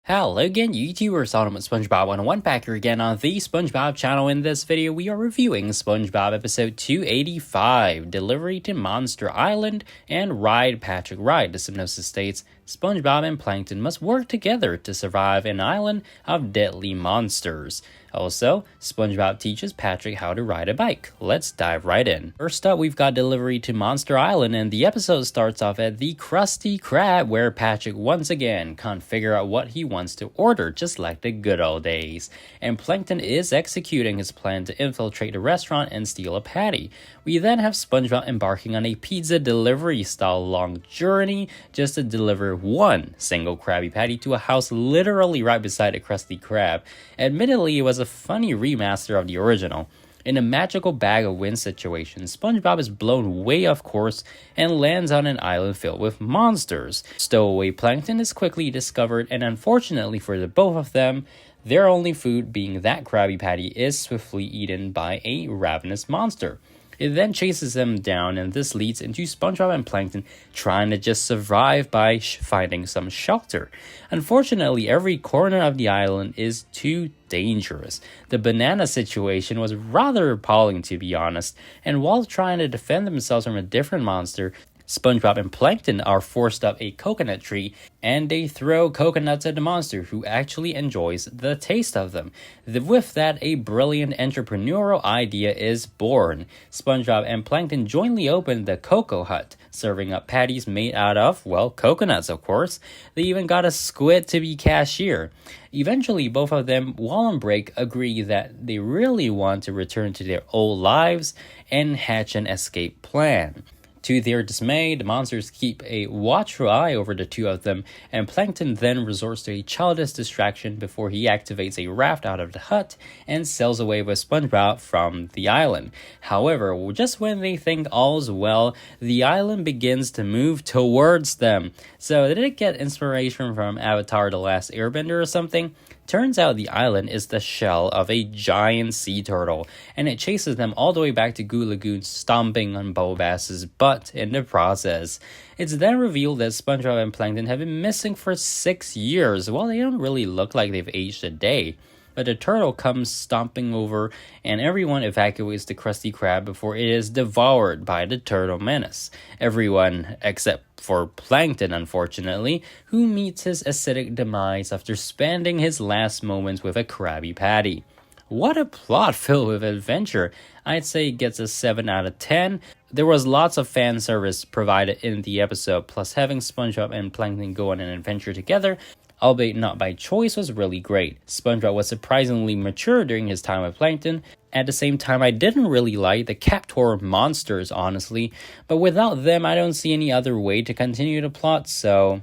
Hello again, YouTubers, Autumn SpongeBob 101 back here again on the SpongeBob channel. In this video, we are reviewing SpongeBob episode 285, Delivery to Monster Island, and Ride Patrick Ride. The synopsis states, SpongeBob and Plankton must work together to survive an island of deadly monsters. Also, SpongeBob teaches Patrick how to ride a bike. Let's dive right in. First up, we've got Delivery to Monster Island, and the episode starts off at the Krusty Krab, where Patrick once again can't figure out what he wants to order, just like the good old days. And Plankton is executing his plan to infiltrate the restaurant and steal a patty. We then have SpongeBob embarking on a pizza delivery style long journey just to deliver one single Krabby Patty to a house literally right beside a Krusty Krab. Admittedly, it was a funny remaster of the original. In a magical bag of wind situation, SpongeBob is blown way off course and lands on an island filled with monsters. Stowaway Plankton is quickly discovered, and unfortunately for the both of them, their only food being that Krabby Patty is swiftly eaten by a ravenous monster. It then chases them down, and this leads into SpongeBob and Plankton trying to just survive by finding some shelter. Unfortunately, every corner of the island is too dangerous. The banana situation was rather appalling, to be honest, and while trying to defend themselves from a different monster, SpongeBob and Plankton are forced up a coconut tree, and they throw coconuts at the monster, who actually enjoys the taste of them. With that, a brilliant entrepreneurial idea is born. SpongeBob and Plankton jointly open the Coco-Hut, serving up patties made out of, well, coconuts, of course. They even got a squid to be cashier. Eventually, both of them, while on break, agree that they really want to return to their old lives and hatch an escape plan. To their dismay, the monsters keep a watchful eye over the two of them, and Plankton then resorts to a childish distraction before he activates a raft out of the hut and sails away with SpongeBob from the island. However, just when they think all's well, the island begins to move towards them. So did it get inspiration from Avatar: The Last Airbender or something? Turns out the island is the shell of a giant sea turtle, and it chases them all the way back to Goo Lagoon, stomping on Bobass's butt in the process. It's then revealed that SpongeBob and Plankton have been missing for 6 years. Well, they don't really look like they've aged a day. But the turtle comes stomping over, and everyone evacuates the Krusty Krab before it is devoured by the turtle menace. Everyone except for Plankton, unfortunately, who meets his acidic demise after spending his last moments with a Krabby Patty. What a plot filled with adventure. I'd say it gets a 7 out of 10. There was lots of fan service provided in the episode, plus having SpongeBob and Plankton go on an adventure together, albeit not by choice, was really great. SpongeBob was surprisingly mature during his time with Plankton. At the same time, I didn't really like the Captor monsters, honestly, but without them, I don't see any other way to continue the plot, so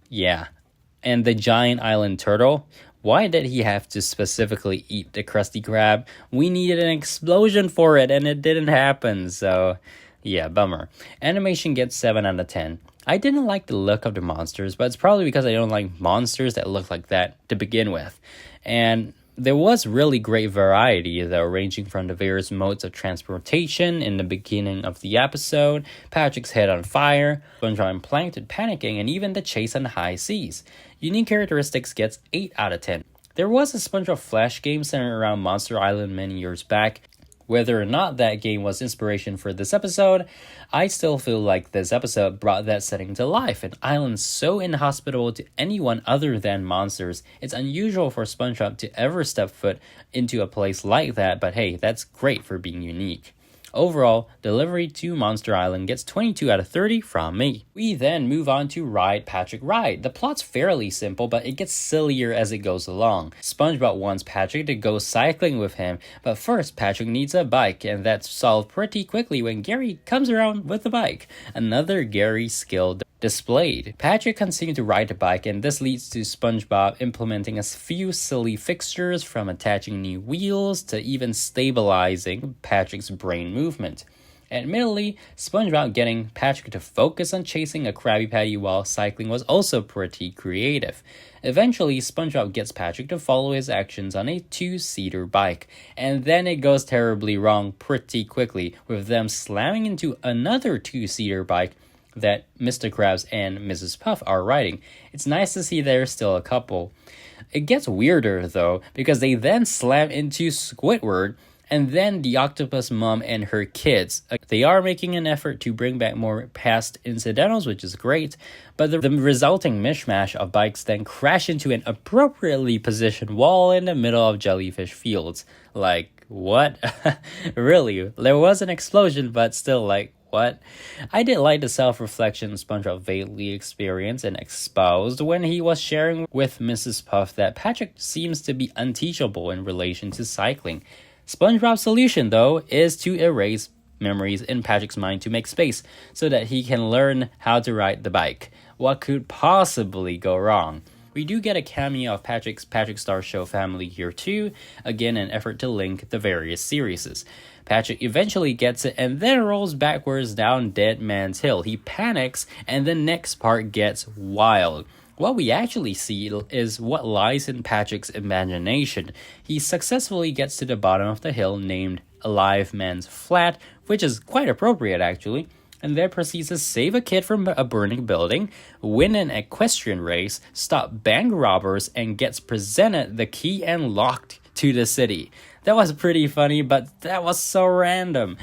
yeah. And the giant island turtle? Why did he have to specifically eat the Krusty Krab? We needed an explosion for it, and it didn't happen, so yeah, bummer. Animation gets 7 out of 10. I didn't like the look of the monsters, but it's probably because I don't like monsters that look like that to begin with. And there was really great variety, though, ranging from the various modes of transportation in the beginning of the episode, Patrick's head on fire, SpongeBob and Plankton panicking, and even the chase on the high seas. Unique characteristics gets 8 out of 10. There was a SpongeBob Flash game centered around Monster Island many years back. Whether or not that game was inspiration for this episode, I still feel like this episode brought that setting to life. An island so inhospitable to anyone other than monsters. It's unusual for SpongeBob to ever step foot into a place like that, but hey, that's great for being unique. Overall, Delivery to Monster Island gets 22 out of 30 from me. We then move on to Ride Patrick Ride. The plot's fairly simple, but it gets sillier as it goes along. SpongeBob wants Patrick to go cycling with him, but first Patrick needs a bike, and that's solved pretty quickly when Gary comes around with the bike. Another Gary skill displayed. Patrick continued to ride the bike, and this leads to SpongeBob implementing a few silly fixtures, from attaching new wheels to even stabilizing Patrick's brain movement. Admittedly, SpongeBob getting Patrick to focus on chasing a Krabby Patty while cycling was also pretty creative. Eventually, SpongeBob gets Patrick to follow his actions on a 2-seater bike, and then it goes terribly wrong pretty quickly, with them slamming into another 2-seater bike that Mr. Krabs and Mrs. Puff are riding. It's nice to see they're still a couple. It gets weirder though, because they then slam into Squidward, and then the octopus mom and her kids. They are making an effort to bring back more past incidentals, which is great, but the resulting mishmash of bikes then crash into an appropriately positioned wall in the middle of jellyfish fields. Like, what? Really? There was an explosion, but still, like, what? I did like the self-reflection SpongeBob vaguely experienced and exposed when he was sharing with Mrs. Puff that Patrick seems to be unteachable in relation to cycling. SpongeBob's solution, though, is to erase memories in Patrick's mind to make space so that he can learn how to ride the bike. What could possibly go wrong? We do get a cameo of Patrick Star Show family here too, again an effort to link the various series. Patrick eventually gets it and then rolls backwards down Dead Man's Hill. He panics and the next part gets wild. What we actually see is what lies in Patrick's imagination. He successfully gets to the bottom of the hill named Alive Man's Flat, which is quite appropriate actually, and then proceeds to save a kid from a burning building, win an equestrian race, stop bank robbers, and gets presented the key and locked to the city. That was pretty funny, but that was so random.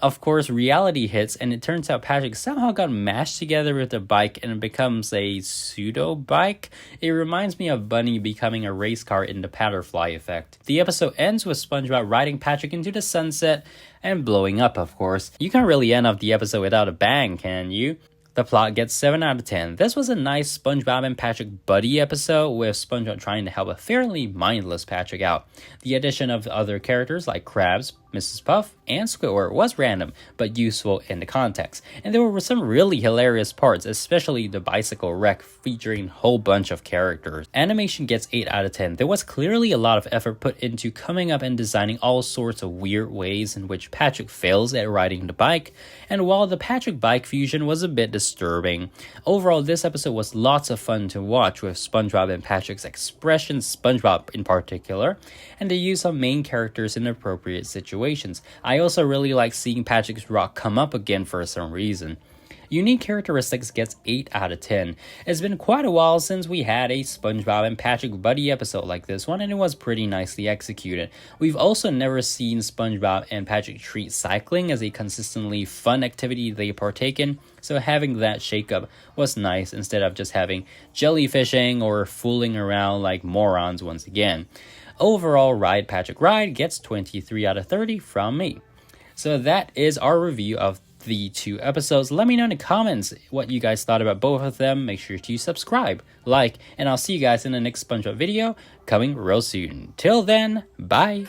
Of course, reality hits, and it turns out Patrick somehow got mashed together with the bike and it becomes a pseudo-bike. It reminds me of Bunny becoming a race car in the Patterfly effect. The episode ends with SpongeBob riding Patrick into the sunset and blowing up, of course. You can't really end off the episode without a bang, can you? The plot gets 7 out of 10. This was a nice SpongeBob and Patrick buddy episode with SpongeBob trying to help a fairly mindless Patrick out. The addition of other characters like Krabs, Mrs. Puff, and Squidward was random, but useful in the context. And there were some really hilarious parts, especially the bicycle wreck featuring a whole bunch of characters. Animation gets 8 out of 10. There was clearly a lot of effort put into coming up and designing all sorts of weird ways in which Patrick fails at riding the bike, and while the Patrick bike fusion was a bit disturbing, overall this episode was lots of fun to watch with SpongeBob and Patrick's expressions, SpongeBob in particular, and the use of main characters in appropriate situations. I also really like seeing Patrick's rock come up again for some reason. Unique characteristics gets 8 out of 10. It's been quite a while since we had a SpongeBob and Patrick buddy episode like this one, and it was pretty nicely executed. We've also never seen SpongeBob and Patrick treat cycling as a consistently fun activity they partake in, so having that shakeup was nice instead of just having jellyfishing or fooling around like morons once again. Overall, Ride Patrick Ride gets 23 out of 30 from me. So that is our review of the 2 episodes. Let me know in the comments what you guys thought about both of them. Make sure to subscribe, like, and I'll see you guys in the next SpongeBob video coming real soon. Till then, bye!